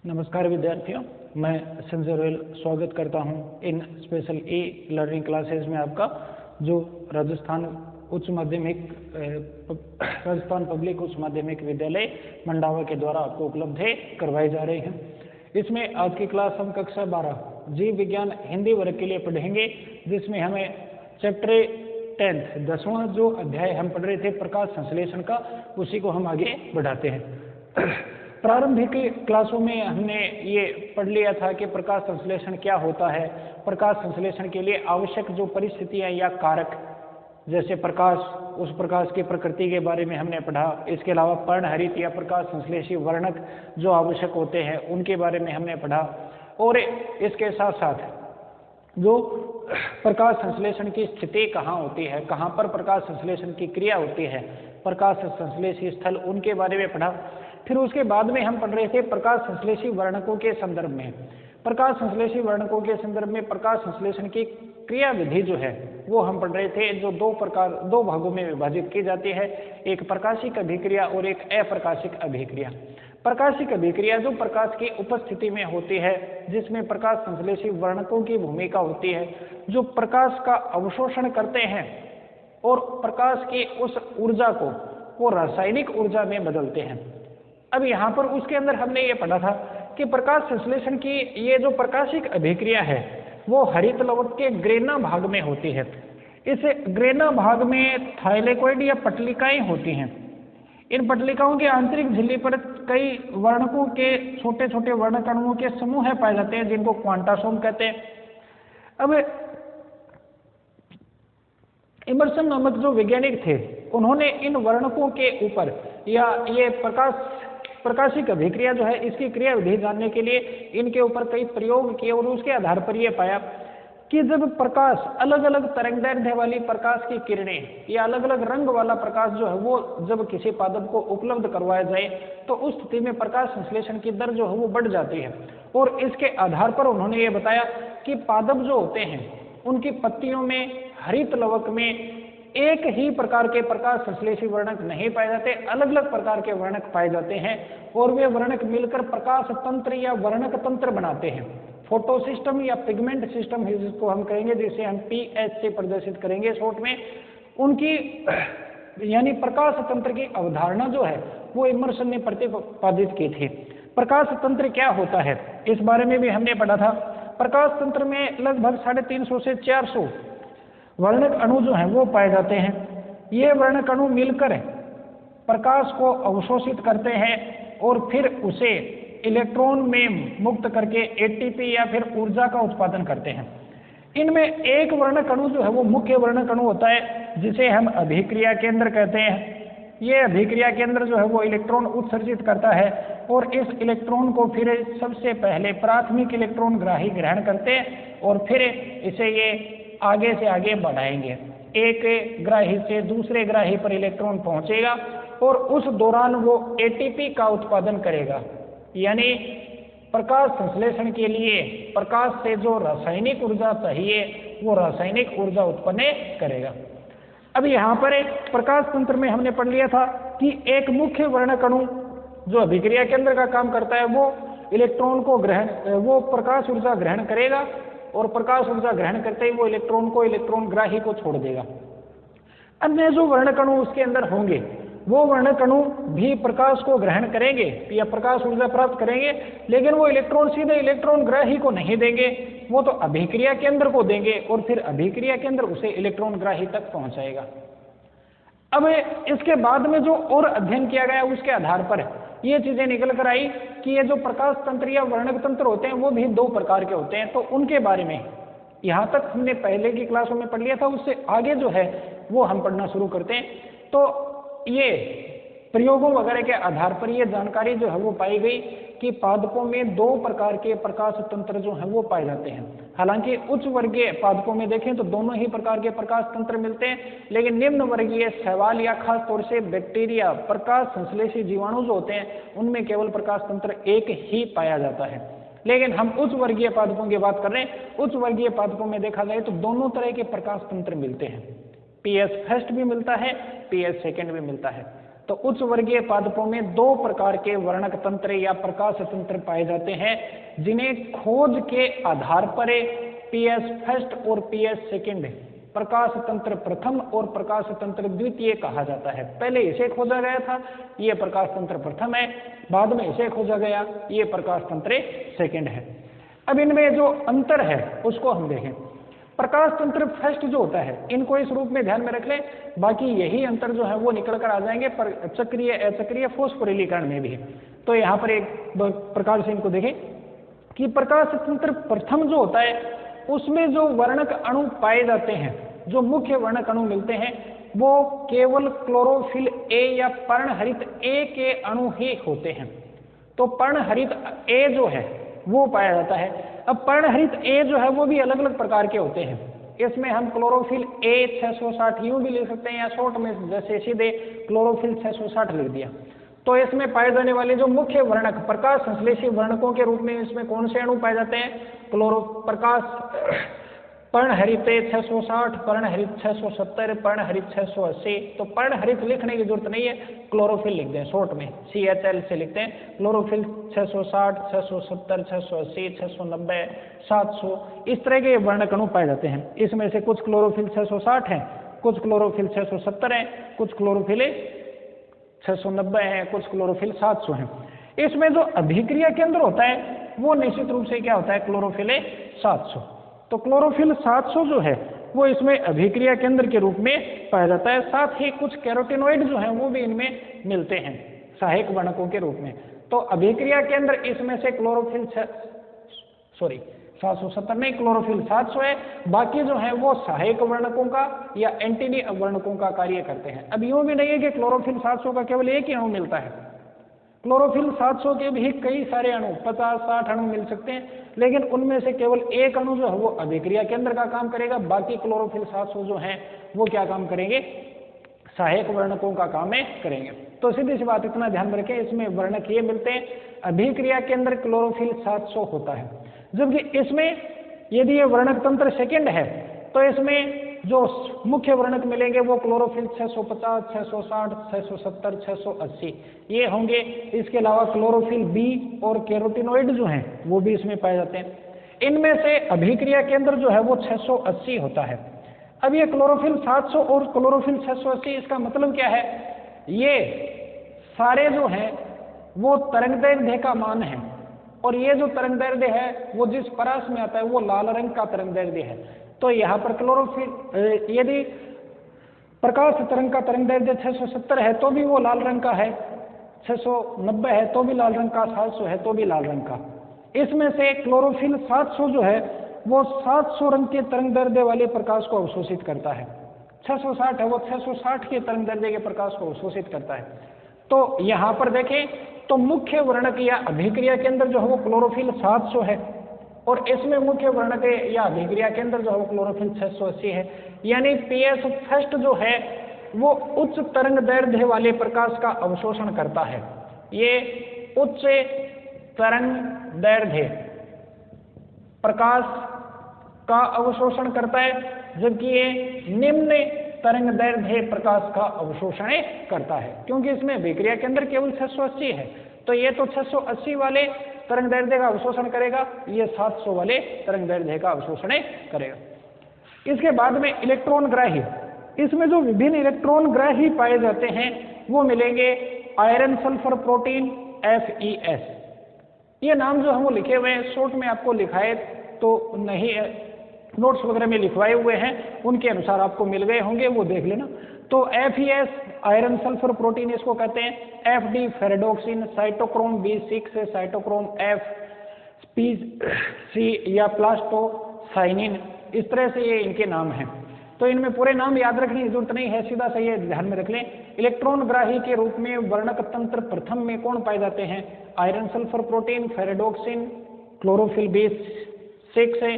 नमस्कार विद्यार्थियों, मैं संजय रोयल स्वागत करता हूं इन स्पेशल ई लर्निंग क्लासेस में आपका, जो राजस्थान पब्लिक उच्च माध्यमिक विद्यालय मंडावा के द्वारा आपको उपलब्ध है करवाई जा रही हैं। इसमें आज की क्लास हम कक्षा 12 जीव विज्ञान हिंदी वर्ग के लिए पढ़ेंगे, जिसमें हमें चैप्टर 10वां जो अध्याय हम पढ़ रहे थे प्रकाश संश्लेषण का, उसी को हम आगे बढ़ाते हैं। प्रारंभिक क्लासों में हमने ये पढ़ लिया था कि प्रकाश संश्लेषण क्या होता है, प्रकाश संश्लेषण के लिए आवश्यक जो परिस्थितियां या कारक, जैसे प्रकाश, उस प्रकाश की प्रकृति के बारे में हमने पढ़ा। इसके अलावा पर्णहरित या प्रकाश संश्लेषी वर्णक जो आवश्यक होते हैं उनके बारे में हमने पढ़ा, और इसके साथ साथ जो प्रकाश संश्लेषण की स्थिति कहाँ होती है, कहाँ पर प्रकाश संश्लेषण की क्रिया होती है, प्रकाश संश्लेषी स्थल, उनके बारे में पढ़ा। फिर उसके बाद में हम पढ़ रहे थे प्रकाश संश्लेषी वर्णकों के संदर्भ में। प्रकाश संश्लेषी वर्णकों के संदर्भ में प्रकाश संश्लेषण की क्रिया विधि जो है वो हम पढ़ रहे थे, जो दो भागों में विभाजित की जाती है, एक प्रकाशिक अभिक्रिया और एक अप्रकाशिक अभिक्रिया। प्रकाशिक अभिक्रिया जो प्रकाश की उपस्थिति में होती है, जिसमें प्रकाश संश्लेषी वर्णकों की भूमिका होती है, जो प्रकाश का अवशोषण करते हैं और प्रकाश की उस ऊर्जा को वो रासायनिक ऊर्जा में बदलते हैं। अब यहाँ पर उसके अंदर हमने ये पढ़ा था कि प्रकाश संश्लेषण की ये जो प्रकाशिक अभिक्रिया है वो हरित लवक के ग्रेना भाग में होती है। इस ग्रेना भाग में थाइलेकोइड या पटलिकाएं होती हैं। इन पटलिकाओं के आंतरिक झिल्ली पर कई वर्णकों के छोटे छोटे वर्णक अणुओं के समूह पाए जाते हैं, जिनको क्वांटासोम कहते हैं। अब इमर्सन नामक जो वैज्ञानिक थे, उन्होंने इन वर्णकों के ऊपर या ये प्रकाशिक अभिक्रिया जो है इसकी क्रिया विधि जानने के लिए इनके ऊपर कई प्रयोग किए, और उसके आधार पर यह पाया कि जब प्रकाश, अलग अलग तरंगदैर्ध्य वाली प्रकाश की किरणें या अलग अलग रंग वाला प्रकाश जो है वो जब किसी पादप को उपलब्ध करवाया जाए तो उस स्थिति में प्रकाश संश्लेषण की दर जो है वो बढ़ जाती है। और इसके आधार पर उन्होंने ये बताया कि पादप जो होते हैं उनकी पत्तियों में, हरित लवक में एक ही प्रकार के प्रकाश संश्लेषी वर्णक नहीं पाए जाते, अलग अलग प्रकार के वर्णक पाए जाते हैं, और वे वर्णक मिलकर प्रकाश तंत्र या वर्णक तंत्र बनाते हैं। फोटो सिस्टम या पिगमेंट सिस्टम जिसको हम कहेंगे, जिसे हम पीएच से प्रदर्शित करेंगे शॉर्ट में, उनकी यानी प्रकाश तंत्र की अवधारणा जो है वो इमर्सन ने प्रतिपादित की थी। प्रकाश तंत्र क्या होता है इस बारे में भी हमने पढ़ा था। प्रकाश तंत्र में लगभग 350 से 400 वर्णक अणु जो हैं वो पाए जाते हैं। ये वर्णक अणु मिलकर प्रकाश को अवशोषित करते हैं और फिर उसे इलेक्ट्रॉन में मुक्त करके एटीपी या फिर ऊर्जा का उत्पादन करते हैं। इनमें एक वर्णक अणु जो है वो मुख्य वर्णक अणु होता है, जिसे हम अभिक्रिया केंद्र कहते हैं। ये अभिक्रिया केंद्र जो है वो इलेक्ट्रॉन उत्सर्जित करता है, और इस इलेक्ट्रॉन को फिर सबसे पहले प्राथमिक इलेक्ट्रॉन ग्राही ग्रहण करते हैं, और फिर इसे ये आगे से आगे बढ़ाएंगे। एक ग्राही से दूसरे ग्राही पर इलेक्ट्रॉन पहुंचेगा और उस दौरान वो एटीपी का उत्पादन करेगा, यानी प्रकाश संश्लेषण के लिए प्रकाश से जो रासायनिक ऊर्जा चाहिए वो रासायनिक ऊर्जा उत्पन्न करेगा। अब यहाँ पर प्रकाश तंत्र में हमने पढ़ लिया था कि एक मुख्य वर्णक अणु जो अभिक्रिया केंद्र का काम करता है वो इलेक्ट्रॉन को वो प्रकाश ऊर्जा ग्रहण करेगा, और प्रकाश ऊर्जा ग्रहण करते ही वो इलेक्ट्रॉन ग्राही को छोड़ देगा। अन्य जो वर्णक अणु उसके अंदर होंगे वो वर्णक अणु भी प्रकाश को ग्रहण करेंगे या प्रकाश ऊर्जा प्राप्त करेंगे, लेकिन वो इलेक्ट्रॉन सीधे इलेक्ट्रॉन ग्राही को नहीं देंगे, वो तो अभिक्रिया केंद्र को देंगे, और फिर अभिक्रिया केंद्र उसे इलेक्ट्रॉन ग्राही तक पहुंचाएगा। अब इसके बाद में जो और अध्ययन किया गया उसके आधार पर ये चीजें निकल कर आई कि ये जो प्रकाश तंत्र या वर्णक तंत्र होते हैं वो भी 2 प्रकार के होते हैं। तो उनके बारे में यहाँ तक हमने पहले की क्लासों में पढ़ लिया था, उससे आगे जो है वो हम पढ़ना शुरू करते हैं। तो ये प्रयोगों वगैरह के आधार पर ये जानकारी जो है वो पाई गई कि पादपों में 2 प्रकार के प्रकाश तंत्र जो है वो पाए जाते हैं। हालांकि उच्च वर्गीय पादपों में देखें तो दोनों ही प्रकार के प्रकाश तंत्र मिलते हैं, लेकिन निम्न वर्गीय शैवाल या खास तौर से बैक्टीरिया, प्रकाश संश्लेषी जीवाणु जो होते हैं, उनमें केवल प्रकाश तंत्र एक ही पाया जाता है। लेकिन हम उच्च वर्गीय पादपों की बात कर रहे हैं। उच्च वर्गीय पादपों में देखा जाए तो दोनों तरह के प्रकाश तंत्र मिलते हैं। पीएस फर्स्ट भी मिलता है, पीएस सेकेंड भी मिलता है। तो उच्च वर्गीय पादपों में 2 प्रकार के वर्णक तंत्र या प्रकाश तंत्र पाए जाते हैं, जिन्हें खोज के आधार पर पीएस फर्स्ट और पीएस सेकंड, प्रकाश तंत्र प्रथम और प्रकाश तंत्र द्वितीय कहा जाता है। पहले इसे खोजा गया था, ये प्रकाश तंत्र प्रथम है, बाद में इसे खोजा गया, ये प्रकाश तंत्र सेकंड है। अब इनमें जो अंतर है उसको हम देखें। प्रकाश तंत्र फर्स्ट जो होता है, इनको इस रूप में ध्यान में रख लें, बाकी यही अंतर जो है वो निकल कर आ जाएंगे पर चक्रीय अचक्रीय फॉस्फोरिलीकरण में भी। तो यहाँ पर एक प्रकार से इनको देखें कि प्रकाश तंत्र प्रथम जो होता है उसमें जो वर्णक अणु पाए जाते हैं, जो मुख्य वर्णक अणु मिलते हैं, वो केवल क्लोरोफिल ए या पर्णहरित ए के अणु ही होते हैं। तो पर्णहरित ए जो है वो पाया जाता है। अब पर्णहरित ए जो है वो भी अलग अलग प्रकार के होते हैं। इसमें हम क्लोरोफिल ए 660 यूं भी लिख सकते हैं, या शॉर्ट में जैसे सीधे क्लोरोफिल 660 लिख दिया। तो इसमें पाए जाने वाले जो मुख्य वर्णक प्रकाश संश्लेषी वर्णकों के रूप में इसमें कौन से अणु पाए जाते हैं? पर्णहरित 660, पर्णहरित 670, पर्णहरित 680। तो पर्णहरित लिखने की जरूरत नहीं है, क्लोरोफिल लिख दें शॉर्ट में, CHL से लिखते हैं। क्लोरोफिल 660, 670, 680, 690, 700, इस तरह के वर्णक अणु पाए जाते हैं। इसमें से कुछ क्लोरोफिल 660 है, कुछ क्लोरोफिल 670 है, कुछ क्लोरोफिल 690 है, कुछ क्लोरोफिल 700 है। इसमें जो अभिक्रिया केंद्र होता है वो निश्चित रूप से क्या होता है? क्लोरोफिल 700। तो क्लोरोफिल 700 जो है वो इसमें अभिक्रिया केंद्र के रूप में पाया जाता है। साथ ही कुछ कैरोटिनॉइड जो हैं वो भी इनमें मिलते हैं सहायक वर्णकों के रूप में। तो अभिक्रिया केंद्र इसमें से क्लोरोफिल 770 नहीं, क्लोरोफिल 700 है। बाकी जो है वो सहायक वर्णकों का या एंटीनी वर्णकों का कार्य करते हैं। अब यूं भी नहीं है कि क्लोरोफिल 700 का केवल एक ही अणु मिलता है। क्लोरोफिल 700 के भी कई सारे अणु 50-60 अणु मिल सकते हैं, लेकिन उनमें से केवल एक अणु जो है वो अभिक्रिया केंद्र का काम करेगा। बाकी क्लोरोफिल 700 जो है वो क्या काम करेंगे? सहायक वर्णकों का काम करेंगे। तो सीधी सी बात इतना ध्यान रखें, इसमें वर्णक ये मिलते हैं, अभिक्रिया केंद्र क्लोरोफिल 700 होता है। जबकि इसमें यदि ये वर्णक तंत्र सेकंड है तो इसमें जो मुख्य वर्णक मिलेंगे वो क्लोरोफिल 650, 660, 670, 680 ये होंगे। इसके अलावा क्लोरोफिल बी और कैरोटिनॉइड जो हैं वो भी इसमें पाए जाते हैं। इनमें से अभिक्रिया केंद्र जो है वो 680 होता है। अब ये क्लोरोफिल 700 और क्लोरोफिल 680, इसका मतलब क्या है? ये सारे जो हैं वो तरंगदैर्ध्य का मान है, और ये जो तरंगदैर्ध्य है वो जिस परास में आता है वो लाल रंग का तरंगदैर्ध्य है। तो यहाँ पर क्लोरोफिल यदि प्रकाश तरंग का तरंगदैर्ध्य 670 है तो भी वो लाल रंग का है, 690 है तो भी लाल रंग का, 700 है तो भी लाल रंग का। इसमें से क्लोरोफिल 700 जो है वो 700 रंग के तरंगदैर्ध्य वाले प्रकाश को अवशोषित करता है। 660 है वो 660 के तरंगदैर्ध्य के प्रकाश को अवशोषित करता है। तो यहाँ पर देखें तो मुख्य वर्णक या अभिक्रिया केंद्र जो है वो क्लोरोफिल 700 है, और इसमें मुख्य वर्णक या अभिक्रिया केंद्र जो है वो क्लोरोफिल 680 है। यानी पीएस फर्स्ट जो है वो उच्च तरंगदैर्ध्य वाले प्रकाश का अवशोषण करता है। ये उच्च तरंगदैर्ध्य प्रकाश का अवशोषण करता है, जबकि ये निम्न तरंगदैर्ध्य प्रकाश का अवशोषण करता है। क्योंकि इसमें अभिक्रिया केंद्र केवल 680 है, तो ये तो 680 वाले तरंगदैर्ध्य का अवशोषण करेगा, ये 700 वाले तरंगदैर्ध्य का अवशोषण करेगा। इसके बाद में इलेक्ट्रॉन ग्राही, इसमें जो विभिन्न इलेक्ट्रॉन ग्राही पाए जाते हैं वो मिलेंगे आयरन सल्फर प्रोटीन FeS। ये नाम जो हम वो लिखे हुए हैं, शॉर्ट में आपको लिखाए तो नहीं, नोट्स वगैरह में लिखवाए हुए हैं, उनके अनुसार आपको मिल गए होंगे, वो देख लेना। तो FeS आयरन सल्फर प्रोटीन इसको कहते हैं। FD ferredoxin, cytochrome B6, cytochrome FPC या प्लास्टोसाइनिन, इस तरह से ये इनके नाम हैं। तो इनमें पूरे नाम याद रखने की जरूरत नहीं है, सीधा सा ये ध्यान में रख लें। इलेक्ट्रॉन ग्राही के रूप में वर्णक तंत्र प्रथम में कौन पाए जाते हैं? Iron sulphur protein, ferredoxin, chlorophyll B6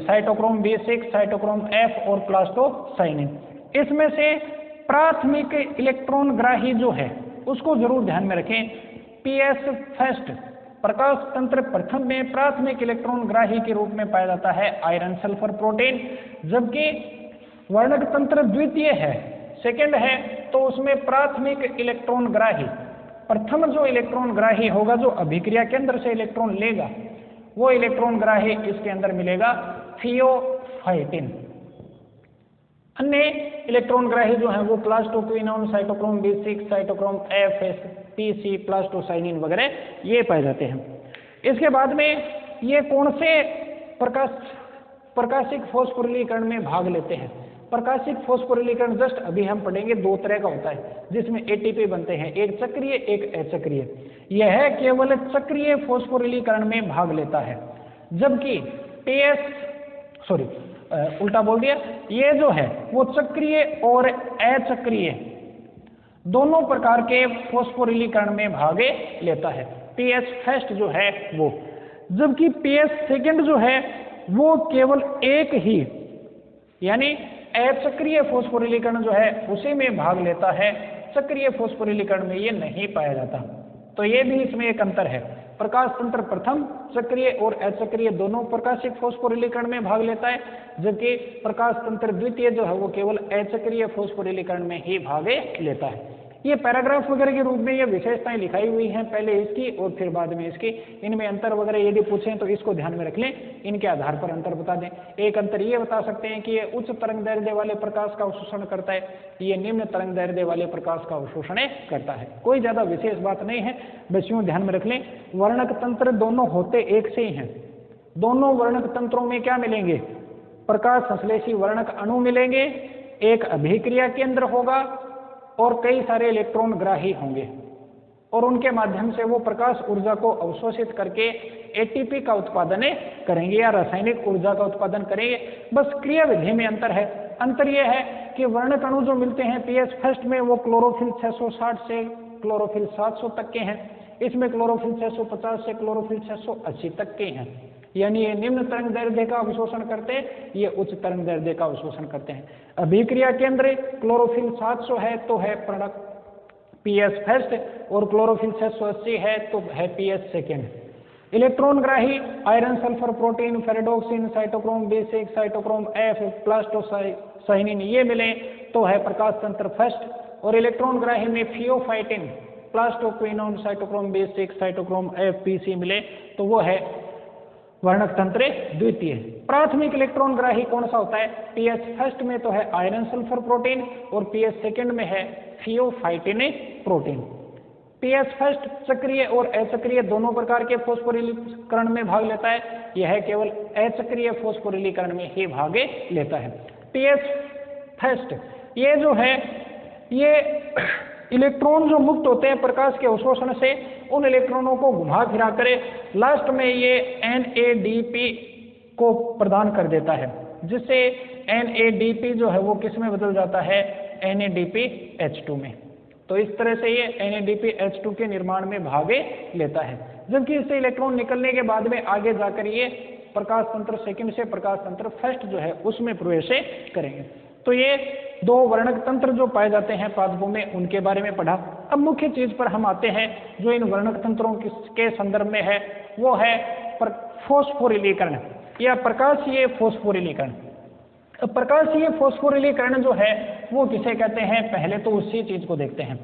cytochrome B6, cytochrome F और प्लास्टोसाइनिन। इसमें से प्राथमिक इलेक्ट्रॉन ग्राही जो है उसको जरूर ध्यान में रखें। पीएस फर्स्ट प्रकाश तंत्र प्रथम में प्राथमिक इलेक्ट्रॉन ग्राही के रूप में पाया जाता है आयरन सल्फर प्रोटीन, जबकि वर्णक तंत्र द्वितीय है, सेकंड है तो उसमें प्राथमिक इलेक्ट्रॉन ग्राही, प्रथम जो इलेक्ट्रॉन ग्राही होगा, जो अभिक्रिया के अंदर से इलेक्ट्रॉन लेगा, वो इलेक्ट्रॉन ग्राही इसके अंदर मिलेगा थियोफाइटिन। अन्य इलेक्ट्रॉन ग्राही जो है वो plastoquinone, cytochrome B6, cytochrome F, PC, plastocyanin वगैरह ये पाए जाते हैं। इसके बाद में ये कौन से प्रकाशिक फॉस्फोरिलीकरण में भाग लेते हैं? प्रकाशिक फॉस्फोरिलीकरण जस्ट अभी हम पढ़ेंगे, दो तरह का होता है जिसमें ATP बनते हैं, एक चक्रीय एक अचक्रीय। यह केवल चक्रीय फॉस्फोरिलीकरण में भाग लेता है, जबकि उल्टा बोल दिया, ये जो है वो चक्रीय और अचक्रीय दोनों प्रकार के फॉस्फोरिलीकरण में भाग लेता है। PS फर्स्ट जो है वो, जबकि PS सेकंड जो है वो केवल एक ही यानी अचक्रीय फॉस्फोरिलीकरण जो है उसी में भाग लेता है, चक्रीय फॉस्फोरिलीकरण में ये नहीं पाया जाता। तो ये भी इसमें एक अंतर है। प्रकाश तंत्र प्रथम चक्रीय और अचक्रीय दोनों प्रकाशिक फॉस्फोरिलीकरण में भाग लेता है, जबकि प्रकाश तंत्र द्वितीय जो है वो केवल अचक्रीय फॉस्फोरिलीकरण में ही भाग लेता है। ये पैराग्राफ वगैरह के रूप में ये विशेषताएं लिखाई हुई हैं, पहले इसकी और फिर बाद में इसकी। इनमें अंतर वगैरह यदि पूछें तो इसको ध्यान में रख लें, इनके आधार पर अंतर बता दें। एक अंतर ये बता सकते हैं कि ये उच्च तरंग दैर्ध्य वाले प्रकाश का अवशोषण करता है, ये निम्न तरंग दैर्ध्य वाले प्रकाश का अवशोषण करता है। कोई ज्यादा विशेष बात नहीं है, बस यूं ध्यान में रख लें। वर्णक तंत्र दोनों होते एक से ही हैं। दोनों वर्णक तंत्रों में क्या मिलेंगे? प्रकाश संश्लेषी वर्णक अणु मिलेंगे, एक अभिक्रिया केंद्र होगा और कई सारे इलेक्ट्रॉन ग्राही होंगे, और उनके माध्यम से वो प्रकाश ऊर्जा को अवशोषित करके ATP का उत्पादन करेंगे या रासायनिक ऊर्जा का उत्पादन करेंगे। बस क्रिया विधि में अंतर है। अंतर यह है कि वर्णक अणु जो मिलते हैं PS फर्स्ट में वो क्लोरोफिल 660 से क्लोरोफिल 700 तक के हैं, इसमें क्लोरोफिल 650 से क्लोरोफिल 680 तक के हैं। यानी ये निम्न तरंग दैर्ध्य का अवशोषण करते हैं, ये उच्च तरंग दैर्ध्य का अवशोषण करते हैं। अभिक्रिया केंद्र क्लोरोफिल 700 है तो है प्रोडक्ट PS फर्स्ट, और क्लोरोफिल 680 है तो है PS सेकेंड। इलेक्ट्रॉन ग्राही iron, sulphur, protein, ferredoxin, cytochrome B6, cytochrome F, plastocyanin ये मिले तो है प्रकाश तंत्र फर्स्ट, और इलेक्ट्रॉन ग्राही में pheophytin, plastoquinone, cytochrome B6, cytochrome F, PC मिले तो वो है वर्णक तंत्र द्वितीय। प्राथमिक इलेक्ट्रॉन ग्राही कौन सा होता है? PS फर्स्ट में तो है आयरन, सल्फर, प्रोटीन, और PS सेकेंड में है थियोफाइटिन प्रोटीन। PS फर्स्ट चक्रीय और अचक्रीय दोनों प्रकार के फॉस्फोरिलीकरण में भाग लेता है, यह केवल अचक्रीय फॉस्फोरिलीकरण में ही भाग लेता है। PS फर्स्ट ये जो है ये इलेक्ट्रॉन जो मुक्त होते हैं प्रकाश के अवशोषण से, उन इलेक्ट्रॉनों को घुमा फिरा करे लास्ट में ये NADP को प्रदान कर देता है, जिससे NADP जो है वो किस में बदल जाता है? NADPH2 में। तो इस तरह से ये NADPH2 के निर्माण में भाग लेता है, जबकि इससे इलेक्ट्रॉन निकलने के बाद में आगे जाकर ये प्रकाश तंत्र सेकंड से प्रकाश तंत्र फर्स्ट जो है उसमें प्रवेश करेंगे। तो ये दो वर्णक तंत्र जो पाए जाते हैं पादपों में, उनके बारे में पढ़ा। अब मुख्य चीज पर हम आते हैं जो इन वर्णक तंत्रों के संदर्भ में है, वो है फॉस्फोरिलीकरण या प्रकाशीय फॉस्फोरिलीकरण। प्रकाशीय फॉस्फोरिलीकरण जो है वो किसे कहते हैं? पहले तो उसी चीज को देखते हैं।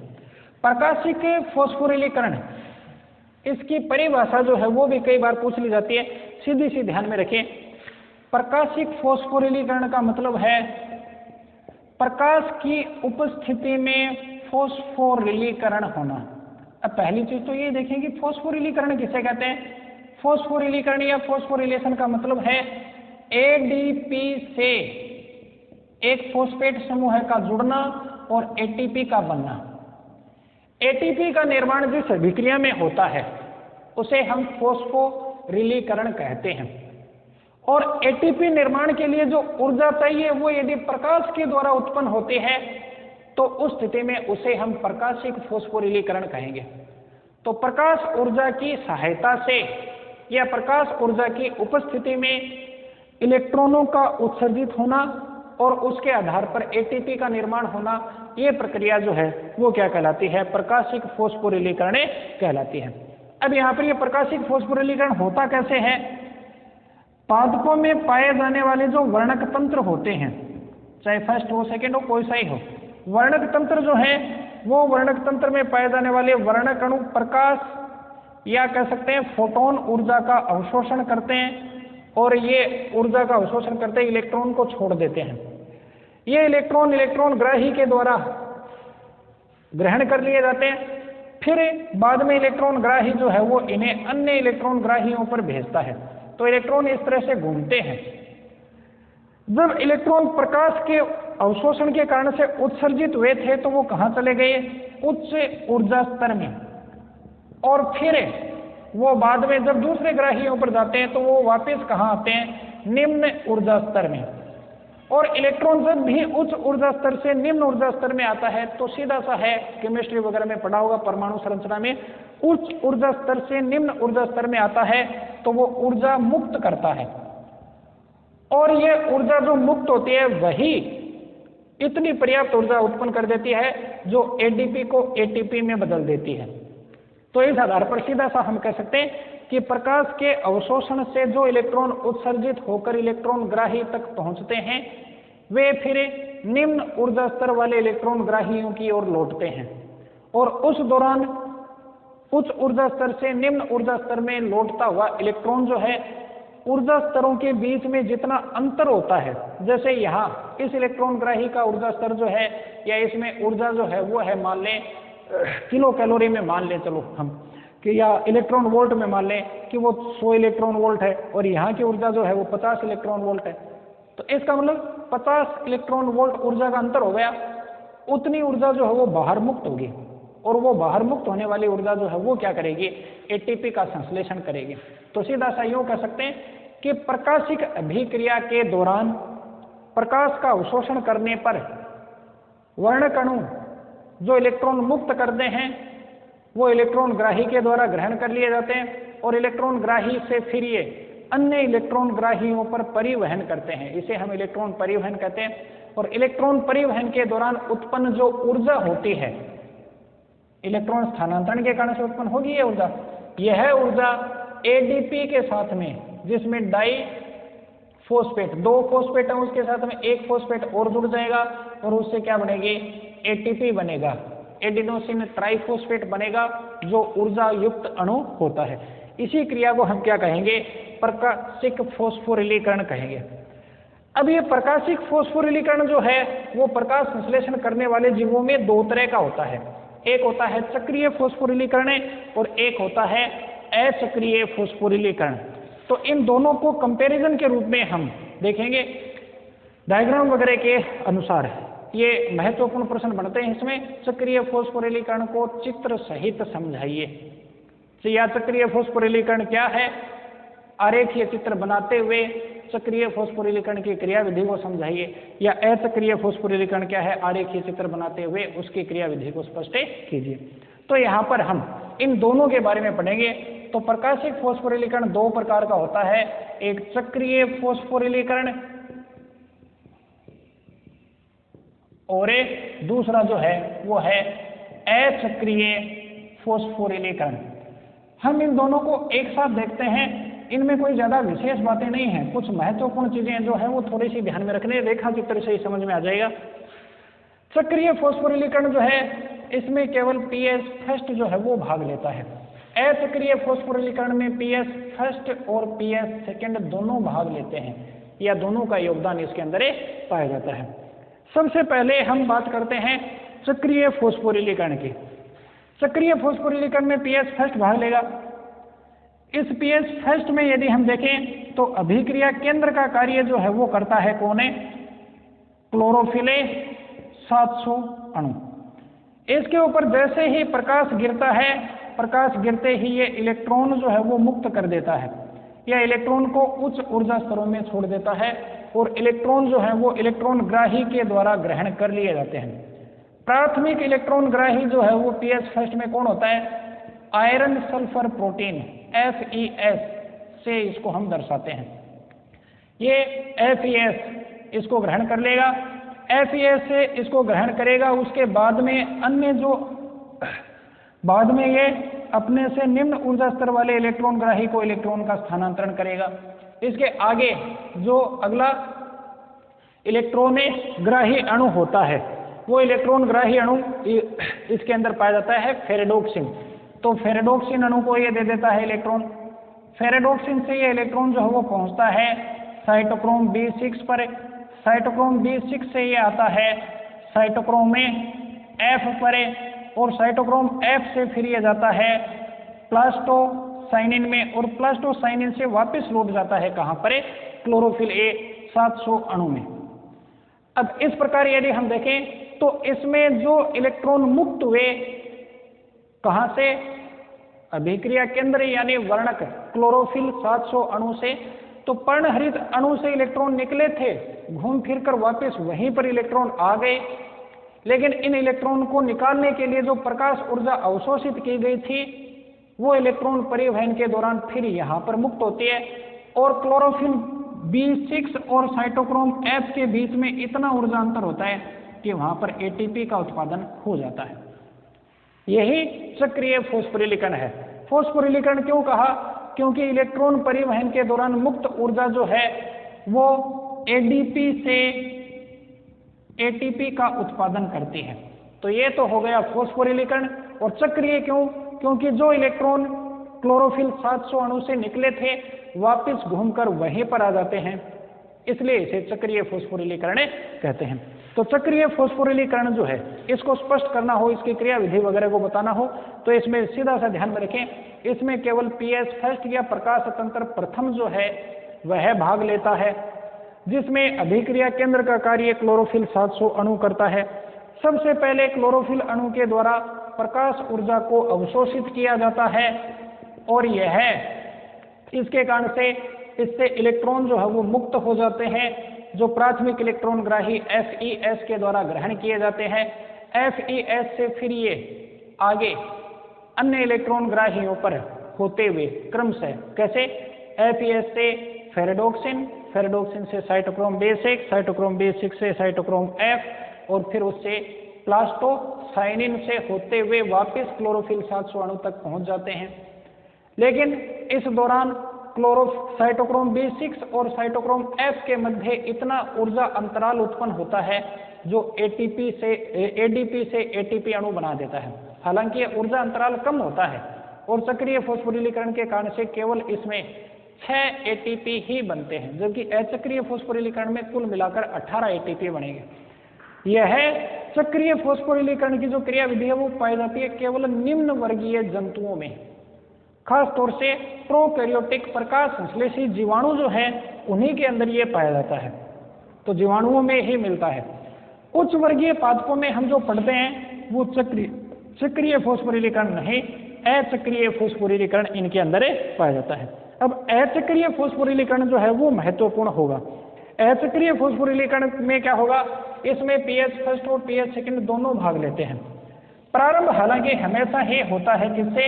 प्रकाशिक फॉस्फोरिलीकरण, इसकी परिभाषा जो है वो भी कई बार पूछ ली जाती है, सीधी सी ध्यान में रखें। प्रकाशिक फॉस्फोरिलीकरण का मतलब है प्रकाश की उपस्थिति में फॉस्फोरिलीकरण होना। अब पहली चीज तो ये देखें कि फॉस्फोरिलीकरण किसे कहते हैं? फॉस्फोरिलीकरण या फॉस्फोरिलेशन का मतलब है ADP से एक फॉस्फेट समूह का जुड़ना और ATP का बनना। ATP का निर्माण जिस अभिक्रिया में होता है उसे हम फॉस्फोरिलीकरण कहते हैं, और ATP निर्माण के लिए जो ऊर्जा चाहिए वो यदि प्रकाश के द्वारा उत्पन्न होती है तो उस स्थिति में उसे हम प्रकाशिक फॉस्फोरिलीकरण कहेंगे। तो प्रकाश ऊर्जा की सहायता से या प्रकाश ऊर्जा की उपस्थिति में इलेक्ट्रॉनों का उत्सर्जित होना और उसके आधार पर ATP का निर्माण होना, ये प्रक्रिया जो है वो क्या कहलाती है? प्रकाशिक फॉस्फोरिलीकरण कहलाती है। अब यहाँ पर ये प्रकाशिक फॉस्फोरिलीकरण होता कैसे है? पादपों में पाए जाने वाले जो वर्णक तंत्र होते हैं, चाहे फर्स्ट हो सेकेंड हो कोई सा ही हो, वर्णक तंत्र जो है वो वर्णक तंत्र में पाए जाने वाले वर्णक अणु प्रकाश या कह सकते हैं फोटोन ऊर्जा का अवशोषण करते हैं और ये ऊर्जा का अवशोषण करते इलेक्ट्रॉन को छोड़ देते हैं। ये इलेक्ट्रॉन ग्राही के द्वारा ग्रहण कर लिए जाते हैं। फिर बाद में इलेक्ट्रॉन ग्राही जो है वो इन्हें अन्य इलेक्ट्रॉन ग्राहियों पर भेजता है। तो इलेक्ट्रॉन इस तरह से घूमते हैं। जब इलेक्ट्रॉन प्रकाश के अवशोषण के कारण से उत्सर्जित हुए थे तो वो कहाँ चले गए? उच्च ऊर्जा स्तर में। और फिर वो बाद में जब दूसरे ग्राहियों पर जाते हैं तो वो वापस कहाँ आते हैं? निम्न ऊर्जा स्तर में। और इलेक्ट्रॉन जब भी उच्च ऊर्जा स्तर से निम्न ऊर्जा स्तर में आता है तो सीधा सा है, केमिस्ट्री वगैरह में पढ़ा होगा परमाणु संरचना में, उच्च ऊर्जा स्तर से निम्न ऊर्जा स्तर में आता है तो वो ऊर्जा मुक्त करता है। और ये ऊर्जा जो मुक्त होती है वही इतनी पर्याप्त ऊर्जा उत्पन्न कर देती है जो एडीपी को एटीपी में बदल देती है। तो इस आधार पर सीधा सा हम कह सकते हैं कि प्रकाश के अवशोषण से जो इलेक्ट्रॉन उत्सर्जित होकर इलेक्ट्रॉन ग्राही तक पहुंचते हैं वे फिर निम्न ऊर्जा स्तर वाले इलेक्ट्रॉन ग्राहियों की ओर लौटते हैं। और उस दौरान उच्च ऊर्जा स्तर से निम्न ऊर्जा स्तर में लौटता हुआ इलेक्ट्रॉन जो है ऊर्जा स्तरों के बीच में जितना अंतर होता है, जैसे यहाँ इस इलेक्ट्रॉन ग्राही का ऊर्जा स्तर जो है या इसमें ऊर्जा जो है वो है मान लें किलो कैलोरी में मान लें चलो हम कि या इलेक्ट्रॉन वोल्ट में मान लें कि वो 100 इलेक्ट्रॉन वोल्ट है और यहाँ की ऊर्जा जो है वो 50 इलेक्ट्रॉन वोल्ट है। तो इसका मतलब 50 इलेक्ट्रॉन वोल्ट ऊर्जा का अंतर हो गया। उतनी ऊर्जा जो है वो बाहर मुक्त होगी और वो बाहर मुक्त होने वाली ऊर्जा जो है वो क्या करेगी? एटीपी का संश्लेषण करेगी। तो सीधा सा यूं कह सकते हैं कि प्रकाशिक अभिक्रिया के दौरान प्रकाश का अवशोषण करने पर वर्णक अणु जो इलेक्ट्रॉन मुक्त करते हैं वो इलेक्ट्रॉन ग्राही के द्वारा ग्रहण कर लिए जाते हैं और इलेक्ट्रॉन ग्राही से फिर ये अन्य इलेक्ट्रॉन ग्राहियों पर परिवहन करते हैं। इसे हम इलेक्ट्रॉन परिवहन कहते हैं। और इलेक्ट्रॉन परिवहन के दौरान उत्पन्न जो ऊर्जा होती है इलेक्ट्रॉन स्थानांतरण के कारण से उत्पन्न होगी ये ऊर्जा। यह ऊर्जा एडीपी के साथ में, जिसमें डाई फॉस्फेट 2 फॉस्फेट है उसके साथ में एक फॉस्फेट और जुड़ जाएगा और उससे क्या बनेगी? एटीपी बनेगा, एडिनोसिन ट्राइफॉस्फेट बनेगा जो ऊर्जा युक्त अणु होता है। इसी क्रिया को हम क्या कहेंगे? प्रकाशिक फॉस्फोरिलीकरण कहेंगे। अब ये प्रकाशिक फॉस्फोरिलीकरण जो है वो प्रकाश संश्लेषण करने वाले जीवों में 2 तरह का होता है। एक होता है चक्रीय फॉस्फोरिलीकरण और एक होता है अचक्रीय फॉस्फोरिलीकरण। तो इन दोनों को कंपैरिजन के रूप में हम देखेंगे डायग्राम वगैरह के अनुसार। ये महत्वपूर्ण प्रश्न बनते हैं इसमें। चक्रीय फॉस्फोरिलीकरण को चित्र सहित समझाइए। तो या चक्रीय फॉस्फोरिलीकरण क्या है? आरेखीय चित्र बनाते हुए चक्रीय फॉस्फोरिलीकरण की क्रियाविधि को समझाइए। या अचक्रीय फॉस्फोरिलीकरण क्या है? आरेखीय चित्र बनाते हुए उसकी क्रियाविधि को स्पष्ट कीजिए। तो यहाँ पर हम इन दोनों के बारे में पढ़ेंगे। तो प्रकाशिक फॉस्फोरिलीकरण 2 प्रकार का होता है, एक चक्रीय फॉस्फोरिलीकरण और एक दूसरा जो है वो है अचक्रीय फॉस्फोरिलीकरण। हम इन दोनों को एक साथ देखते हैं। इनमें कोई ज्यादा विशेष बातें नहीं हैं, कुछ महत्वपूर्ण चीजें जो है वो थोड़ी सी ध्यान में रखने, रेखा चित्र से ही समझ में आ जाएगा। चक्रीय फॉस्फोरिलीकरण जो है इसमें केवल पीएस फर्स्ट जो है वो भाग लेता है। अचक्रीय फॉस्फोरिलीकरण में पीएस फर्स्ट और पीएस सेकंड दोनों भाग लेते हैं, या दोनों का योगदान इसके अंदर पाया जाता है। सबसे पहले हम बात करते हैं चक्रीय फॉस्फोरिलीकरण की। चक्रीय फॉस्फोरिलीकरण में पीएस फर्स्ट भाग लेगा। इस पीएस फर्स्ट में यदि हम देखें तो अभिक्रिया केंद्र का कार्य जो है वो करता है कौन है? क्लोरोफिल 700 अणु। इसके ऊपर जैसे ही प्रकाश गिरता है, प्रकाश गिरते ही ये इलेक्ट्रॉन जो है वो मुक्त कर देता है, या इलेक्ट्रॉन को उच्च ऊर्जा स्तरों में छोड़ देता है और इलेक्ट्रॉन जो है वो इलेक्ट्रॉन ग्राही के द्वारा ग्रहण कर लिए जाते हैं। प्राथमिक इलेक्ट्रॉन ग्राही जो है वो पीएस फर्स्ट में कौन होता है? आयरन सल्फर प्रोटीन FeS से इसको हम दर्शाते हैं। ये FeS इसको ग्रहण कर लेगा, FeS से इसको ग्रहण करेगा। उसके बाद में अन्य जो बाद में ये अपने से निम्न ऊर्जा स्तर वाले इलेक्ट्रॉन ग्राही को इलेक्ट्रॉन का स्थानांतरण करेगा। इसके आगे जो अगला इलेक्ट्रॉन ग्राही अणु होता है वो इलेक्ट्रॉन ग्राही अणु इसके अंदर पाया जाता है फेरेडोक्सिन। तो फेरेडोक्सिन अणु को ये दे देता है इलेक्ट्रॉन। फेरेडोक्सिन से ये इलेक्ट्रॉन जो है वो पहुंचता है साइटोक्रोम B6 पर। साइटोक्रोम B6 से ये आता है साइटोक्रोम में F पर, और साइटोक्रोम F से फिर ये जाता है प्लास्टोसाइनिन में, और प्लास्टोसाइनिन से वापस लौट जाता है कहाँ पर, क्लोरोफिल A 700 अणु में। अब इस प्रकार यदि हम देखें तो इसमें जो इलेक्ट्रॉन मुक्त हुए कहाँ से, अभिक्रिया केंद्र यानी वर्णक क्लोरोफिल 700 अणु से। तो पर्णहरित अणु से इलेक्ट्रॉन निकले थे, घूम फिरकर वापस वहीं पर इलेक्ट्रॉन आ गए, लेकिन इन इलेक्ट्रॉन को निकालने के लिए जो प्रकाश ऊर्जा अवशोषित की गई थी वो इलेक्ट्रॉन परिवहन के दौरान फिर यहाँ पर मुक्त होती है, और क्लोरोफिल B6 और साइटोक्रोम F के बीच में इतना ऊर्जा अंतर होता है कि वहां पर ATP का उत्पादन हो जाता है। यही चक्रीय फॉस्फोरिलीकरण है। फॉस्फोरिलीकरण क्यों कहा, क्योंकि इलेक्ट्रॉन परिवहन के दौरान मुक्त ऊर्जा जो है वो ADP से ATP का उत्पादन करती है। तो ये तो हो गया फॉस्फोरिलीकरण। और चक्रीय क्यों, क्योंकि जो इलेक्ट्रॉन क्लोरोफिल 700 अणु से निकले थे वापस घूमकर वहीं पर आ जाते हैं, इसलिए इसे चक्रीय फॉस्फोरिलीकरण कहते हैं। तो चक्रीय फॉस्फोरिलीकरण जो है इसको स्पष्ट करना हो, इसकी क्रिया विधि वगैरह को बताना हो तो इसमें सीधा सा ध्यान में रखें, इसमें केवल PS फर्स्ट या प्रकाश तंत्र प्रथम जो है वह भाग लेता है, जिसमें अभिक्रिया केंद्र का कार्य क्लोरोफिल 700 अणु करता है। सबसे पहले क्लोरोफिल अणु के द्वारा प्रकाश ऊर्जा को अवशोषित किया जाता है, और यह इसके कारण से इससे इलेक्ट्रॉन जो है वो मुक्त हो जाते हैं, जो प्राथमिक इलेक्ट्रॉन ग्राही FeS के द्वारा ग्रहण किए जाते हैं। FeS से फिर ये आगे अन्य इलेक्ट्रॉन ग्राहियों पर होते हुए क्रमशः कैसे, FeS से फेरेडोक्सिन, फेरेडोक्सिन से साइटोक्रोम B6, साइटोक्रोम B6 से साइटोक्रोम F, और फिर उससे प्लास्टोसाइनिन से होते हुए वापस क्लोरोफिल 700 अणु तक पहुंच जाते हैं। लेकिन इस दौरान साइटोक्रोम B6 और साइटोक्रोम F के मध्य इतना ऊर्जा अंतराल उत्पन्न होता है जो ADP से ATP अणु बना देता है। हालांकि यह ऊर्जा अंतराल कम होता है, और चक्रीय फॉस्फोरिलीकरण के कारण से केवल इसमें 6 ATP ही बनते हैं, जबकि अचक्रीय फॉस्फोरिलीकरण में कुल मिलाकर 18 ATP बनेंगे। यह चक्रीय फॉस्फोरिलीकरण की जो क्रिया विधि है वो पाई जाती है केवल निम्न वर्गीय जंतुओं में, खास तौर से प्रोकैरियोटिक प्रकाश संश्लेषी जीवाणु जो है उन्हीं के अंदर ये पाया जाता है, तो जीवाणुओं में ही मिलता है। उच्च वर्गीय पादपों में हम जो पढ़ते हैं वो चक्रीय फॉस्फोरिलीकरण नहीं, अचक्रीय फॉस्फोरिलीकरण इनके अंदर पाया जाता है। अब अचक्रीय फॉस्फोरिलीकरण जो है वो महत्वपूर्ण होगा। अचक्रीय फॉस्फोरिलीकरण में क्या होगा, इसमें PS फर्स्ट और PS सेकंड दोनों भाग लेते हैं। प्रारंभ हालांकि हमेशा ही होता है किससे,